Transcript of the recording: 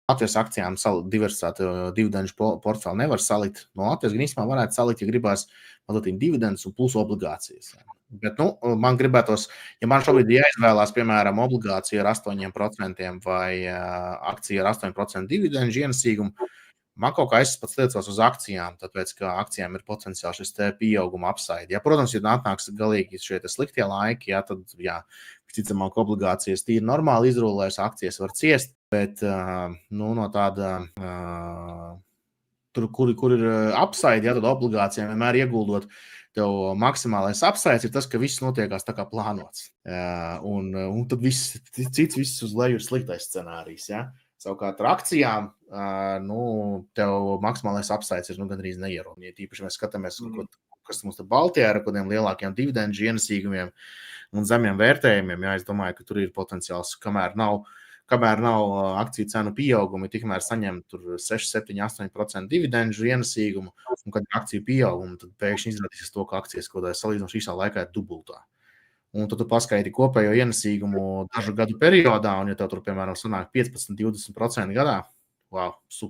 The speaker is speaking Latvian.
Latvijas akcijām diversitāti dividendu portfeli nevar salikt. No Latvijas gan īstenībā varētu salikt, ja gribās mazliet dividendus un plus obligācijas. Bet, man gribētos, ja man šobrīd jāizvēlās, piemēram, obligācija ar 8% vai akcija ar 8% dividendu ienesīgumu, man kaut kā es pats liecos uz akcijām, tāpēc, ka akcijām ir potenciāli šis te pieauguma upside. Ja, protams, ja atnāks galīgi šie sliktie laiki, ja, tad, visticamāk, obligācijas tīri normāli izrulēs, akcijas var ciest, bet, no tāda, tur, kur ir upside, ja, tad obligācijām vienmēr ieguldot, tev maksimālais upside ir tas, ka viss notiekās tā kā plānots. Un tad viss uz leju ir sliktais scenārijs, ja. Savukārt ar akcijām, tev maksimālais upside ir gandrīz neierobežots. Ja tīpaši mēs skatāmies, kas mums te Baltijā ar kādiem lielākiem dividendu ienesīgumiem un zemiem vērtējumiem, es domāju, ka tur ir potenciāls, kamēr nav akciju cenu pieaugumi, tikmēr saņem tur 6, 7, 8% dividendu ienesīgumu, un kad akciju pieaugumu, tad pēkšņi izrādīsies to, ka akcijas kaut kādā salīdzinoši īsā laikā ir dubultā. Un tad tu paskaiti kopējo ienesīgumu dažu gadu periodā, un ja tev tur, piemēram, sanāk 15, 20% gadā, wow, super.